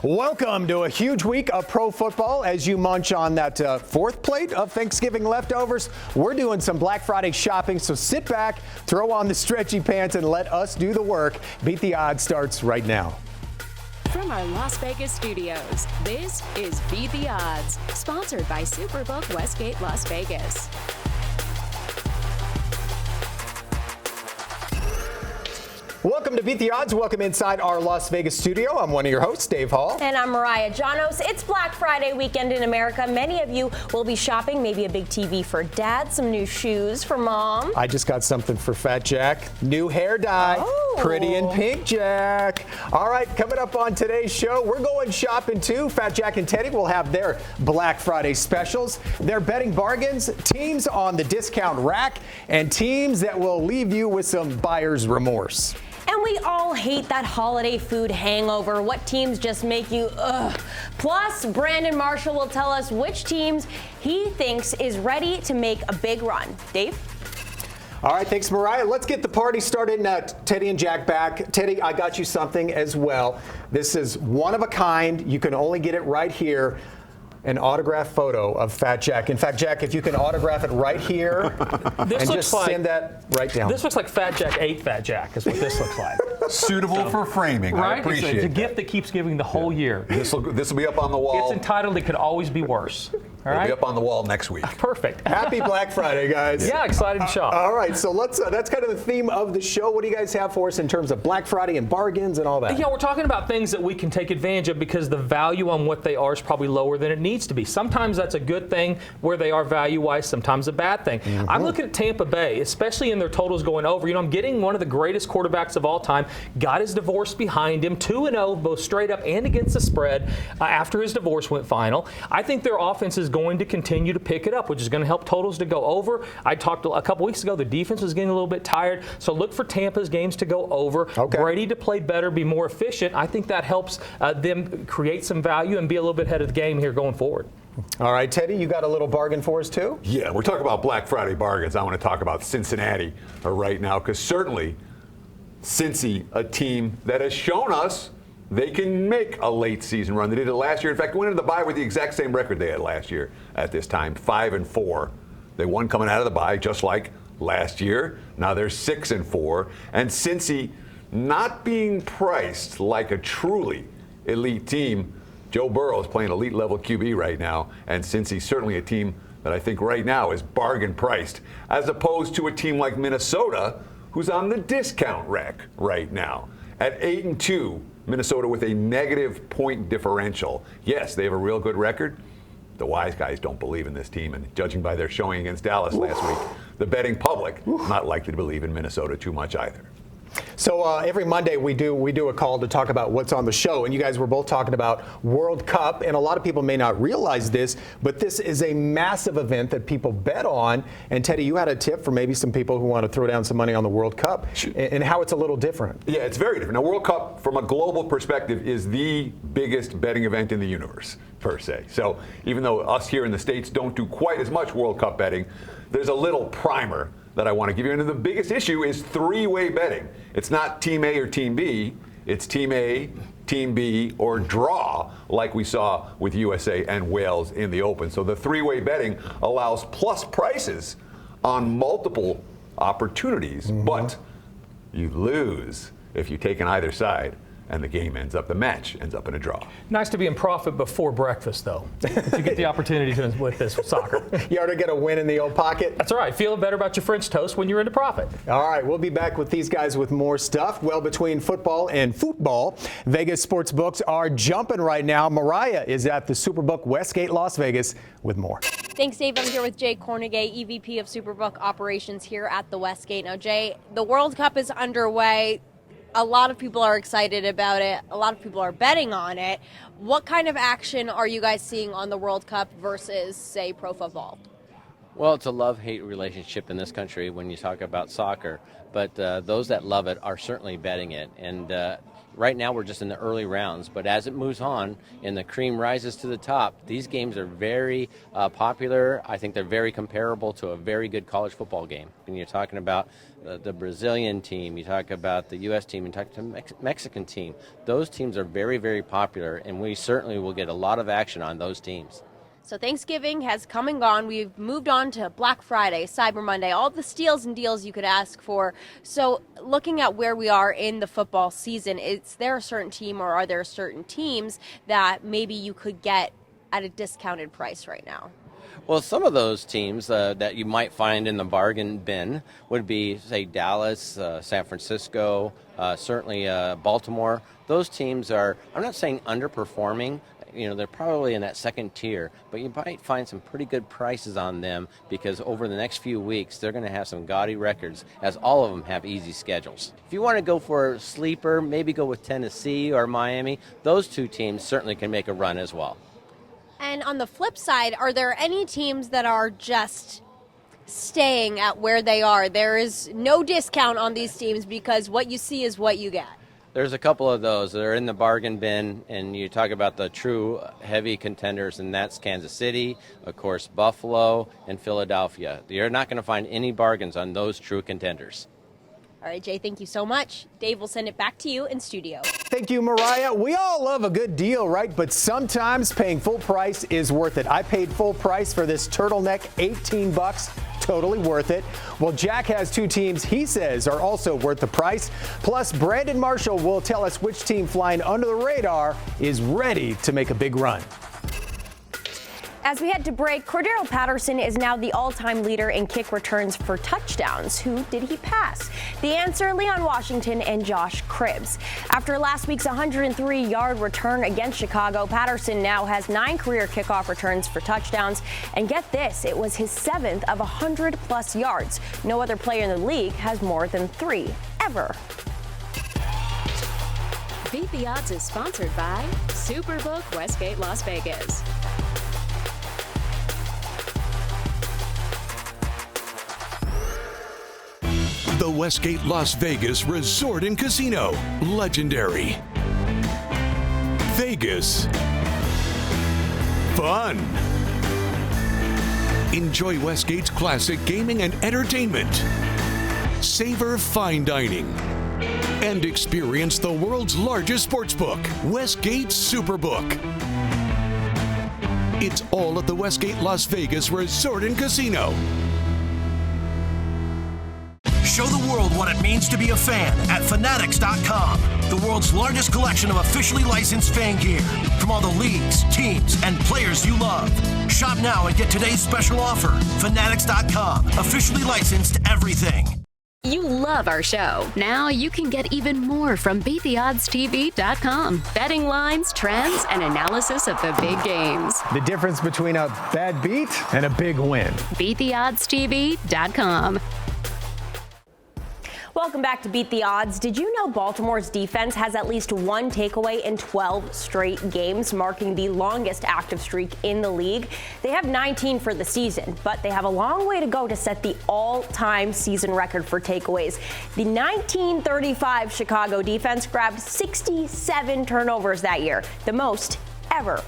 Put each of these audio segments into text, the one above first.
Welcome to a huge week of pro football. As you munch on that fourth plate of Thanksgiving leftovers, we're doing some Black Friday shopping, so sit back, throw on the stretchy pants, and let us do the work. Beat the Odds starts right now. From our Las Vegas studios, this is Beat the Odds, sponsored by SuperBook Westgate, Las Vegas. Welcome to Beat the Odds. Welcome inside our Las Vegas studio. I'm one of your hosts, Dave Hall. And I'm Mariah Janos. It's Black Friday weekend in America. Many of you will be shopping, maybe a big TV for dad, some new shoes for mom. I just got something for Fat Jack. New hair dye. Oh. Pretty in pink, Jack. All right, coming up on today's show, we're going shopping too. Fat Jack and Teddy will have their Black Friday specials, their betting bargains, teams on the discount rack, and teams that will leave you with some buyer's remorse. And we all hate that holiday food hangover. What teams just make you ugh. Plus, Brandon Marshall will tell us which teams he thinks is ready to make a big run. Dave? All right, thanks, Mariah. Let's get the party started. Teddy and Jack back. Teddy, I got you something as well. This is one of a kind. You can only get it right here. An autographed photo of Fat Jack. In fact, Jack, if you can autograph it right here and just send that right down. This looks like Fat Jack ate Fat Jack is what this looks like. Suitable for framing. Right? I appreciate it. It's a gift that keeps giving the whole year. This will be up on the wall. It's entitled It Could Always Be Worse. All right? It'll be up on the wall next week. Perfect. Happy Black Friday, guys. Yeah, excited to shop. All right, so that's kind of the theme of the show. What do you guys have for us in terms of Black Friday and bargains and all that? Yeah, we're talking about things that we can take advantage of because the value on what they are is probably lower than it needs to be. Sometimes that's a good thing where they are value-wise, sometimes a bad thing. I'm looking at Tampa Bay, especially in their totals going over. You know, I'm getting one of the greatest quarterbacks of all time, got his divorce behind him, 2-0, both straight up and against the spread after his divorce went final. I think their offense is going to continue to pick it up, which is going to help totals to go over. I talked a couple weeks ago, the defense was getting a little bit tired, so look for Tampa's games to go over. Okay. Brady to play better, be more efficient. I think that helps them create some value and be a little bit ahead of the game here going forward. All right, Teddy, you got a little bargain for us too? Yeah, we're talking about Black Friday bargains. I want to talk about Cincinnati right now because certainly Cincy, a team that has shown us they can make a late season run. They did it last year. In fact, went into the bye with the exact same record they had last year at this time, 5-4. They won coming out of the bye just like last year. Now they're 6-4. And Cincy not being priced like a truly elite team. Joe Burrow is playing elite level QB right now, and Cincy's certainly a team that I think right now is bargain priced, as opposed to a team like Minnesota, who's on the discount rack right now. At 8-2, Minnesota with a negative point differential. Yes, they have a real good record. The wise guys don't believe in this team, and judging by their showing against Dallas last week, the betting public not likely to believe in Minnesota too much either. So every Monday we do a call to talk about what's on the show, and you guys were both talking about World Cup, and a lot of people may not realize this, but this is a massive event that people bet on. And Teddy, you had a tip for maybe some people who want to throw down some money on the World Cup and how it's a little different. Yeah, it's very different. Now, World Cup, from a global perspective, is the biggest betting event in the universe, per se. So even though us here in the States don't do quite as much World Cup betting, there's a little primer that I want to give you. And the biggest issue is three-way betting. It's not Team A or Team B. It's Team A, Team B, or draw, like we saw with USA and Wales in the Open. So the three-way betting allows plus prices on multiple opportunities, but you lose if you take on either side. And the match ends up in a draw. Nice to be in profit before breakfast, though, if you get the opportunity to with this soccer. You ought to get a win in the old pocket. That's all right. Feeling better about your French toast when you're into profit. All right, we'll be back with these guys with more stuff. Well, between football and football, Vegas sports books are jumping right now. Mariah is at the SuperBook Westgate, Las Vegas, with more. Thanks, Dave. I'm here with Jay Kornegay, EVP of SuperBook Operations here at the Westgate. Now, Jay, the World Cup is underway. A lot of people are excited about it. A lot of people are betting on it. What kind of action are you guys seeing on the World Cup versus, say, pro football? Well, it's a love-hate relationship in this country when you talk about soccer. But those that love it are certainly betting it. And, Right now we're just in the early rounds, but as it moves on and the cream rises to the top, these games are very popular. I think they're very comparable to a very good college football game. And you're talking about the Brazilian team, you talk about the U.S. team, you talk about the Mexican team. Those teams are very, very popular, and we certainly will get a lot of action on those teams. So Thanksgiving has come and gone. We've moved on to Black Friday, Cyber Monday, all the steals and deals you could ask for. So looking at where we are in the football season, is there a certain team or are there certain teams that maybe you could get at a discounted price right now? Well, some of those teams that you might find in the bargain bin would be, say, Dallas, San Francisco, certainly Baltimore. Those teams are, I'm not saying underperforming, they're probably in that second tier, but you might find some pretty good prices on them because over the next few weeks, they're going to have some gaudy records, as all of them have easy schedules. If you want to go for a sleeper, maybe go with Tennessee or Miami. Those two teams certainly can make a run as well. And on the flip side, are there any teams that are just staying at where they are? There is no discount on these teams because what you see is what you get. There's a couple of those that are in the bargain bin, and you talk about the true heavy contenders, and that's Kansas City, of course, Buffalo, and Philadelphia. You're not going to find any bargains on those true contenders. All right, Jay, thank you so much. Dave, will send it back to you in studio. Thank you, Mariah. We all love a good deal, right? But sometimes paying full price is worth it. I paid full price for this turtleneck, $18. Totally worth it. Well, Jack has two teams he says are also worth the price. Plus, Brandon Marshall will tell us which team flying under the radar is ready to make a big run. As we head to break, Cordero Patterson is now the all-time leader in kick returns for touchdowns. Who did he pass? The answer, Leon Washington and Josh Cribbs. After last week's 103-yard return against Chicago, Patterson now has 9 career kickoff returns for touchdowns. And get this, it was his 7th of 100-plus yards. No other player in the league has more than 3 ever. Beat the Odds is sponsored by SuperBook Westgate, Las Vegas. The Westgate Las Vegas Resort and Casino. Legendary. Vegas. Fun. Enjoy Westgate's classic gaming and entertainment. Savor fine dining. And experience the world's largest sportsbook, Westgate SuperBook. It's all at the Westgate Las Vegas Resort and Casino. Show the world what it means to be a fan at Fanatics.com, the world's largest collection of officially licensed fan gear from all the leagues, teams, and players you love. Shop now and get today's special offer. Fanatics.com, officially licensed everything. You love our show. Now you can get even more from BeatTheOddsTV.com. Betting lines, trends, and analysis of the big games. The difference between a bad beat and a big win. BeatTheOddsTV.com. Welcome back to Beat the Odds. Did you know Baltimore's defense has at least 1 takeaway in 12 straight games, marking the longest active streak in the league? They have 19 for the season, but they have a long way to go to set the all-time season record for takeaways. The 1935 Chicago defense grabbed 67 turnovers that year, the most ever.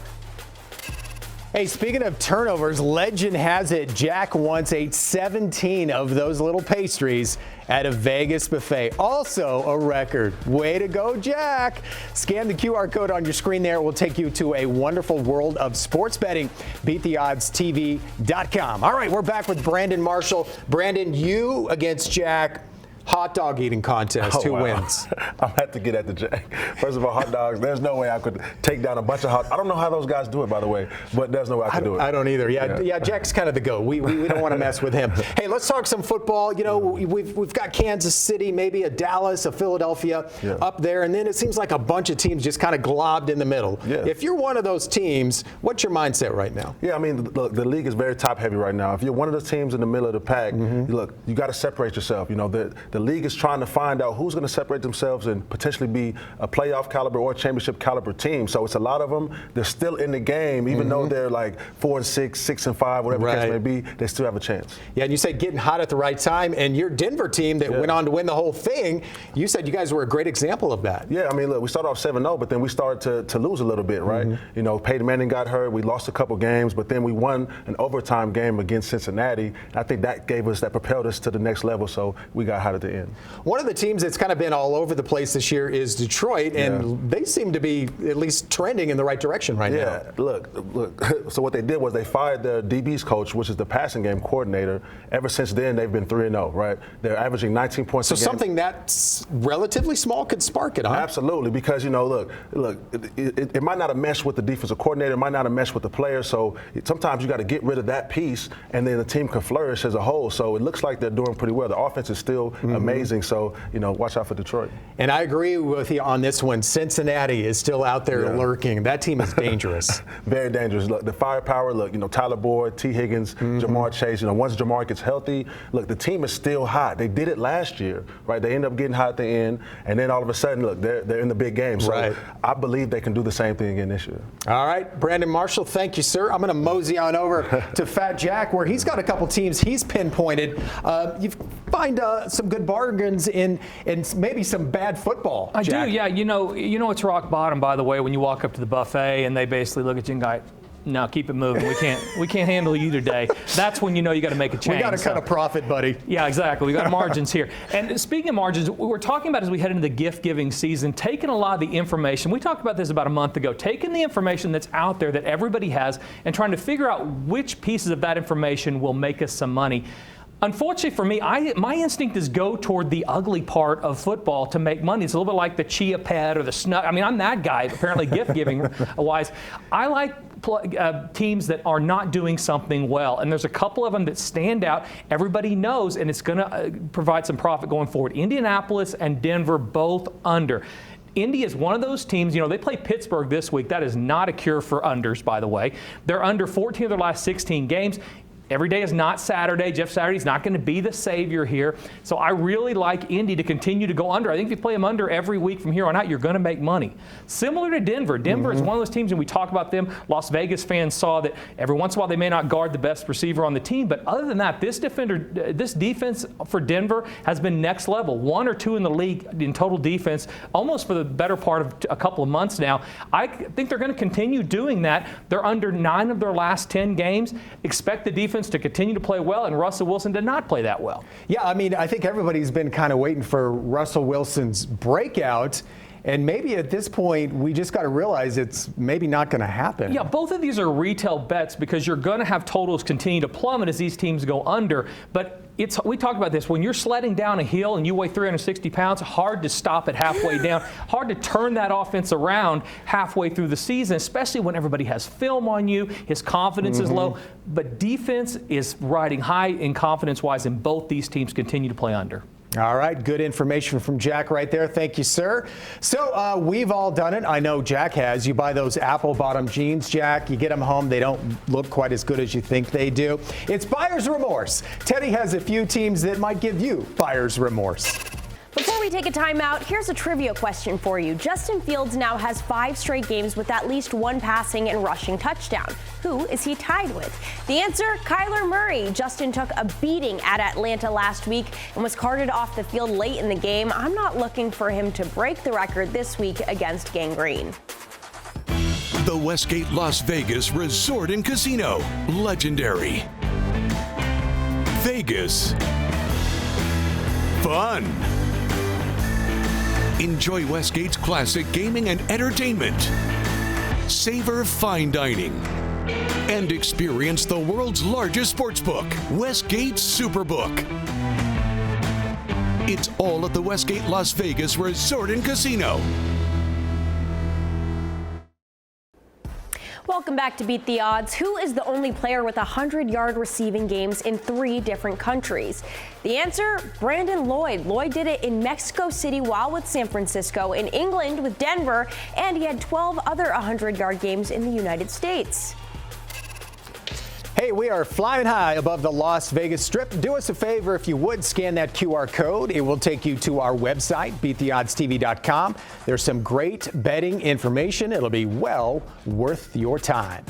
Hey, speaking of turnovers, legend has it Jack once ate 17 of those little pastries at a Vegas buffet. Also a record. Way to go, Jack. Scan the QR code on your screen there. It will take you to a wonderful world of sports betting. BeatTheOddsTV.com. All right, we're back with Brandon Marshall. Brandon, you against Jack. Hot dog eating contest. Who wins? I'll have to get at the Jack. First of all, hot dogs. There's no way I could take down a bunch of hot. I don't know how those guys do it, by the way, but there's no way I could do it. I don't either. Yeah, Jack's kind of the GOAT. We don't want to mess with him. Hey, let's talk some football. You know, we've got Kansas City, maybe a Dallas, a Philadelphia up there, and then it seems like a bunch of teams just kind of globbed in the middle. Yeah. If you're one of those teams, what's your mindset right now? Yeah, I mean, look, the league is very top heavy right now. If you're one of those teams in the middle of the pack, look, you got to separate yourself. You know, the league is trying to find out who's going to separate themselves and potentially be a playoff caliber or championship caliber team. So it's a lot of them. They're still in the game, even though they're like 4-6, 6-5, whatever the case may be. They still have a chance. Yeah, and you said getting hot at the right time, and your Denver team that went on to win the whole thing, you said you guys were a great example of that. Yeah, I mean, look, we started off 7-0, but then we started to lose a little bit, right? You know, Peyton Manning got hurt. We lost a couple games, but then we won an overtime game against Cincinnati. I think that propelled us to the next level, so we got hot at the end. One of the teams that's kind of been all over the place this year is Detroit, and they seem to be at least trending in the right direction right now. Yeah, look. So what they did was they fired their DB's coach, which is the passing game coordinator. Ever since then, they've been 3-0, right? They're averaging 19 points a game. So something that's relatively small could spark it, huh? Absolutely, because, you know, look, it might not have meshed with the defensive coordinator, it might not have meshed with the players, so sometimes you got to get rid of that piece, and then the team can flourish as a whole. So it looks like they're doing pretty well. The offense is still amazing, so, you know, watch out for Detroit. And I agree with you on this one. Cincinnati is still out there lurking. That team is dangerous. Very dangerous. Look, the firepower, look, you know, Tyler Boyd, T. Higgins, Jamar Chase, you know, once Jamar gets healthy, look, the team is still hot. They did it last year, right? They end up getting hot at the end, and then all of a sudden, look, they're in the big game. So I believe they can do the same thing again this year. All right, Brandon Marshall, thank you, sir. I'm going to mosey on over to Fat Jack, where he's got a couple teams he's pinpointed. You find some good bargains in maybe some bad football. I Jack. do, yeah. You know it's rock bottom, by the way, when you walk up to the buffet and they basically look at you and go, no, keep it moving. We can't handle you today. That's when you know you got to make a change. We got to cut a profit, buddy. Yeah, exactly. We got margins here. And speaking of margins, what we're talking about as we head into the gift-giving season, taking a lot of the information. We talked about this about a month ago. Taking the information that's out there that everybody has and trying to figure out which pieces of that information will make us some money. Unfortunately for me, my instinct is go toward the ugly part of football to make money. It's a little bit like the Chia Pet or the Snug. I mean, I'm that guy, apparently gift-giving wise. I like teams that are not doing something well, and there's a couple of them that stand out. Everybody knows, and it's going to provide some profit going forward. Indianapolis and Denver both under. Indy is one of those teams, you know, they play Pittsburgh this week. That is not a cure for unders, by the way. They're under 14 of their last 16 games. Every day is not Saturday. Jeff Saturday's not going to be the savior here. So I really like Indy to continue to go under. I think if you play them under every week from here on out, you're going to make money. Similar to Denver. Denver is one of those teams, and we talk about them. Las Vegas fans saw that every once in a while they may not guard the best receiver on the team. But other than that, this defense for Denver has been next level. 1 or 2 in the league in total defense, almost for the better part of a couple of months now. I think they're going to continue doing that. They're under 9 of their last 10 games. Expect the defense to continue to play well, and Russell Wilson did not play that well. Yeah, I mean, I think everybody's been kind of waiting for Russell Wilson's breakout. And maybe at this point, we just got to realize it's maybe not going to happen. Yeah, both of these are retail bets because you're going to have totals continue to plummet as these teams go under. But we talk about this. When you're sledding down a hill and you weigh 360 pounds, hard to stop it halfway down. Hard to turn that offense around halfway through the season, especially when everybody has film on you. His confidence is low. But defense is riding high in confidence-wise, and both these teams continue to play under. All right, good information from Jack right there. Thank you, sir. So we've all done it. I know Jack has. You buy those apple-bottom jeans, Jack. You get them home. They don't look quite as good as you think they do. It's buyer's remorse. Teddy has a few teams that might give you buyer's remorse. Before we take a timeout, here's a trivia question for you. Justin Fields now has 5 straight games with at least 1 passing and rushing touchdown. Who is he tied with? The answer, Kyler Murray. Justin took a beating at Atlanta last week and was carted off the field late in the game. I'm not looking for him to break the record this week against Gangrene. The Westgate Las Vegas Resort and Casino. Legendary. Vegas. Fun. Enjoy Westgate's classic gaming and entertainment. Savor fine dining. And experience the world's largest sportsbook, Westgate SuperBook. It's all at the Westgate Las Vegas Resort and Casino. Welcome back to Beat the Odds. Who is the only player with 100-yard receiving games in 3 different countries? The answer, Brandon Lloyd. Lloyd did it in Mexico City while with San Francisco, in England with Denver, and he had 12 other 100-yard games in the United States. Hey, we are flying high above the Las Vegas Strip. Do us a favor, if you would, scan that QR code. It will take you to our website, beattheoddstv.com. There's some great betting information. It'll be well worth your time.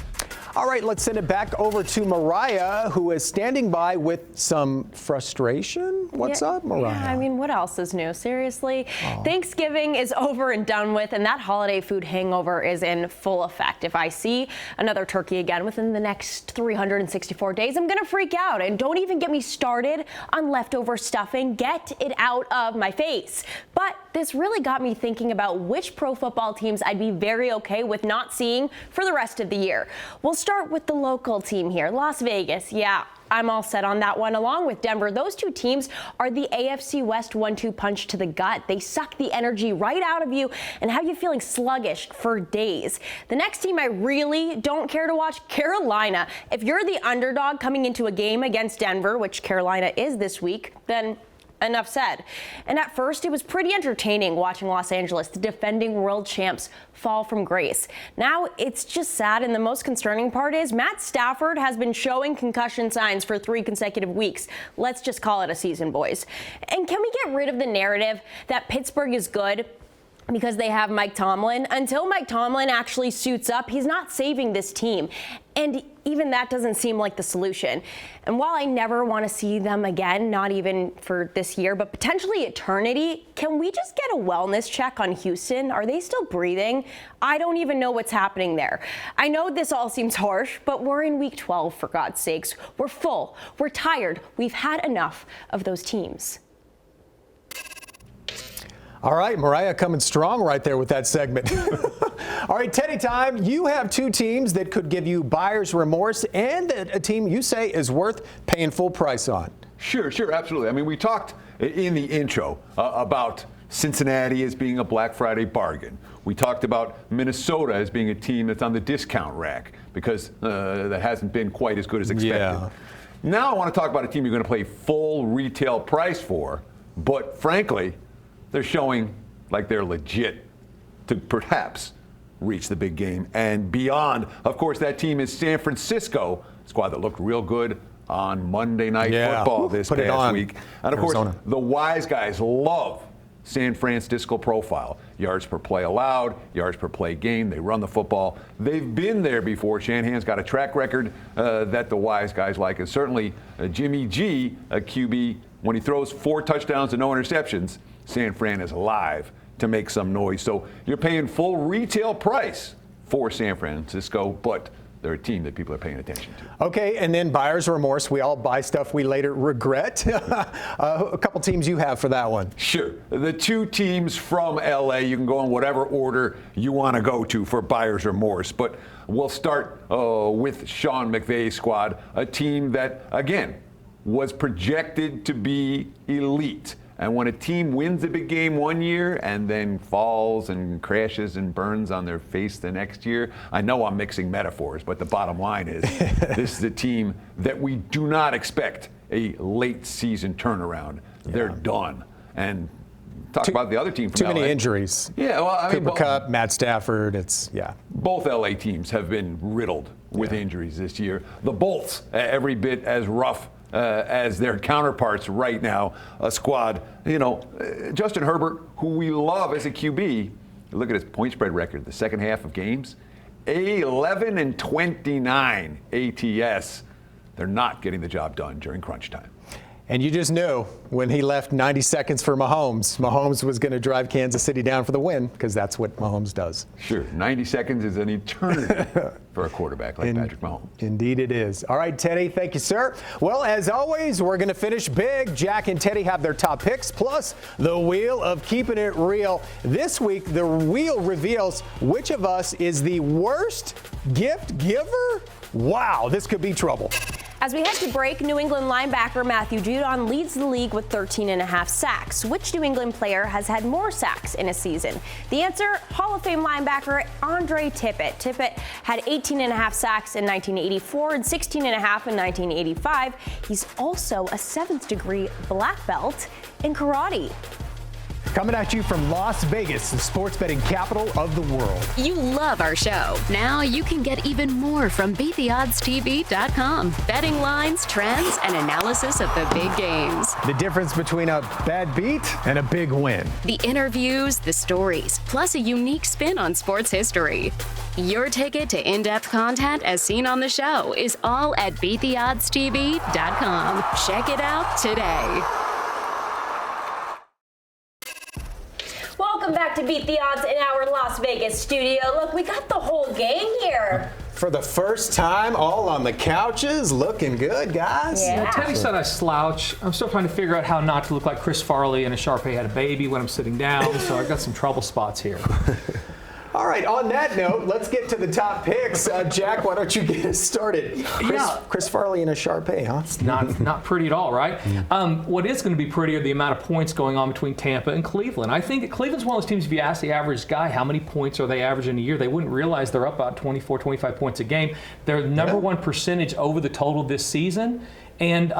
All right, let's send it back over to Mariah, who is standing by with some frustration. What's up, Mariah? Yeah, I mean, what else is new? Seriously? Thanksgiving is over and done with, and that holiday food hangover is in full effect. If I see another turkey again within the next 364 days, I'm going to freak out. And don't even get me started on leftover stuffing. Get it out of my face. But this really got me thinking about which pro football teams I'd be very okay with not seeing for the rest of the year. We'll start with the local team here, Las Vegas. Yeah, I'm all set on that one, along with Denver. Those two teams are the AFC West 1-2 punch to the gut. They suck the energy right out of you and have you feeling sluggish for days. The next team I really don't care to watch, Carolina. If you're the underdog coming into a game against Denver, which Carolina is this week, then enough said. And at first, it was pretty entertaining watching Los Angeles, the defending world champs, fall from grace. Now it's just sad, and the most concerning part is Matt Stafford has been showing concussion signs for 3 consecutive weeks. Let's just call it a season, boys. And can we get rid of the narrative that Pittsburgh is good because they have Mike Tomlin? Until Mike Tomlin actually suits up, he's not saving this team. And even that doesn't seem like the solution. And while I never want to see them again, not even for this year, but potentially eternity, can we just get a wellness check on Houston? Are they still breathing? I don't even know what's happening there. I know this all seems harsh, but we're in week 12, for God's sakes. We're full. We're tired. We've had enough of those teams. All right, Mariah coming strong right there with that segment. All right, Teddy time. You have 2 teams that could give you buyer's remorse and a team you say is worth paying full price on. Sure, absolutely. I mean, we talked in the intro about Cincinnati as being a Black Friday bargain. We talked about Minnesota as being a team that's on the discount rack because that hasn't been quite as good as expected. Yeah. Now I want to talk about a team you're going to pay full retail price for, but frankly, they're showing like they're legit to perhaps reach the big game and beyond. Of course, that team is San Francisco, squad that looked real good on Monday Night Football this past week. And of course, the wise guys love San Francisco profile. Yards per play allowed, yards per play game. They run the football. They've been there before. Shanahan's got a track record that the wise guys like. And certainly Jimmy G, a QB, when he throws 4 touchdowns and no interceptions, San Fran is alive to make some noise. So you're paying full retail price for San Francisco, but they're a team that people are paying attention to. Okay, and then buyer's remorse. We all buy stuff we later regret. A couple teams you have for that one. Sure. The 2 teams from LA, you can go in whatever order you want to go to for buyer's remorse. But we'll start with Sean McVay's squad, a team that, again, was projected to be elite. And when a team wins a big game one year and then falls and crashes and burns on their face the next year, I know I'm mixing metaphors, but the bottom line is this is a team that we do not expect a late season turnaround. Yeah. They're done. And talk about the other team from LA. Too many injuries. Yeah, well, I mean, Cooper Kupp, Matt Stafford, both LA teams have been riddled with injuries this year. The Bolts, every bit as rough as their counterparts right now, a squad. You know, Justin Herbert, who we love as a QB, look at his point spread record, the second half of games, 11-29 ATS. They're not getting the job done during crunch time. And you just knew when he left 90 seconds for Mahomes was going to drive Kansas City down for the win, because that's what Mahomes does. Sure, 90 seconds is an eternity for a quarterback like Patrick Mahomes. Indeed it is. All right, Teddy, thank you, sir. Well, as always, we're going to finish big. Jack and Teddy have their top picks, plus the Wheel of Keeping It Real. This week, the wheel reveals which of us is the worst gift giver. Wow, this could be trouble. As we head to break, New England linebacker Matthew Judon leads the league with 13.5 sacks. Which New England player has had more sacks in a season? The answer, Hall of Fame linebacker Andre Tippett. Tippett had 18.5 sacks in 1984 and 16.5 in 1985. He's also a 7th degree black belt in karate. Coming at you from Las Vegas, the sports betting capital of the world. You love our show. Now you can get even more from BeatTheOddsTV.com. Betting lines, trends, and analysis of the big games. The difference between a bad beat and a big win. The interviews, the stories, plus a unique spin on sports history. Your ticket to in-depth content as seen on the show is all at BeatTheOddsTV.com. Check it out today. Welcome back to Beat the Odds in our Las Vegas studio. Look, we got the whole gang here. For the first time, all on the couches, looking good, guys. Yeah. Teddy said I slouch. I'm still trying to figure out how not to look like Chris Farley and a Shar-Pei had a baby when I'm sitting down, so I've got some trouble spots here. All right, on that note, let's get to the top picks. Jack, why don't you get us started? Chris Farley and a Shar-Pei, huh? It's not pretty at all, right? What is going to be pretty are the amount of points going on between Tampa and Cleveland. I think Cleveland's one of those teams, if you ask the average guy how many points are they averaging a year, they wouldn't realize they're up about 24, 25 points a game. They're the number one percentage over the total this season. And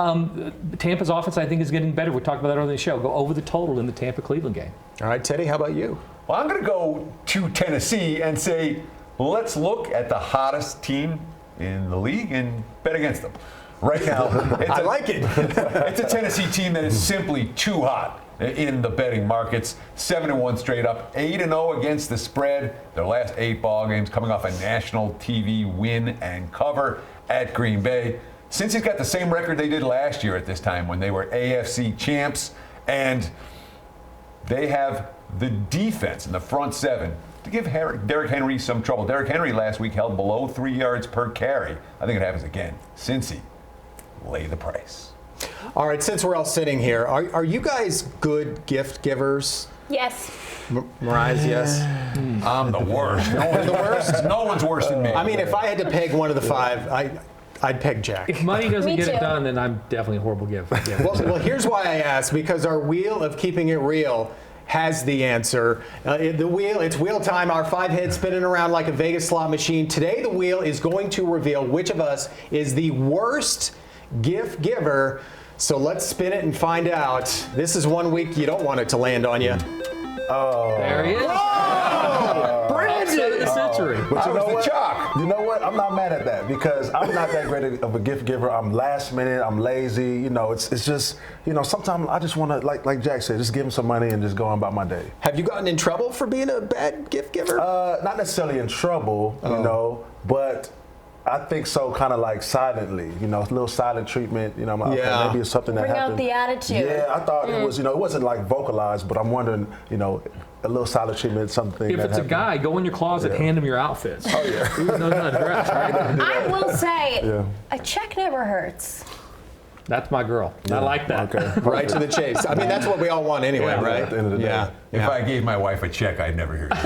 Tampa's offense, I think, is getting better. We talked about that earlier in the show. Go over the total in the Tampa-Cleveland game. All right, Teddy, how about you? Well, I'm going to go to Tennessee and say, let's look at the hottest team in the league and bet against them. Right now, I like it. It's a Tennessee team that is simply too hot in the betting markets. 7-1 straight up, 8-0 against the spread. Their last 8 ball games coming off a national TV win and cover at Green Bay. Since he's got the same record they did last year at this time when they were AFC champs, and they have the defense in the front seven to give Derrick Henry some trouble. Derrick Henry last week held below 3 yards per carry. I think it happens again. Cincy, lay the price. All right, since we're all sitting here, are you guys good gift givers? Yes. Mariah's yes. I'm the worst. No one's the worst? No one's worse than me. I mean, if I had to peg one of the 5, I'd peg Jack. If money doesn't Me get too. it done, then I'm definitely a horrible giver. Well, here's why I asked, because our wheel of keeping it real has the answer. It's wheel time. Our 5 heads spinning around like a Vegas slot machine. Today, the wheel is going to reveal which of us is the worst gift giver. So let's spin it and find out. This is one week you don't want it to land on you. Oh. There he is. Brandon! The century. But you know the what? chalk. You know what? I'm not mad at that because I'm not that great of a gift giver. I'm last minute. I'm lazy. You know, it's just, you know, sometimes I just want to, like Jack said, just give him some money and just go on about my day. Have you gotten in trouble for being a bad gift giver? Not necessarily in trouble, you know, but I think so, kind of like silently, you know, a little silent treatment, you know, okay, maybe it's something that Bring happened. out the attitude. Yeah, I thought it was, you know, it wasn't like vocalized, but I'm wondering, you know, a little silent treatment, something If that it's a happened. guy, go in your closet, hand him your outfits. Oh, yeah. He knows how to dress, right? I will say, Yeah. a check never hurts. That's my girl. I like that. Okay. Right to the chase. I mean, that's what we all want anyway, Yeah, right? at the end of the day. Yeah. If I gave my wife a check, I'd never hear you.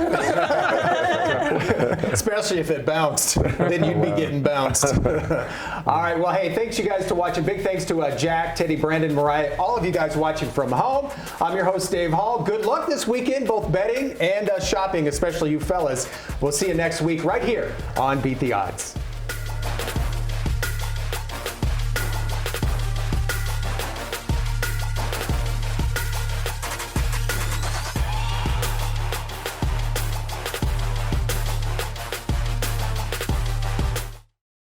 Especially if it bounced, then you'd be getting bounced. All right, well, hey, thanks you guys for watching. Big thanks to Jack, Teddy, Brandon, Mariah, all of you guys watching from home. I'm your host, Dave Hall. Good luck this weekend, both betting and shopping, especially you fellas. We'll see you next week right here on Beat the Odds.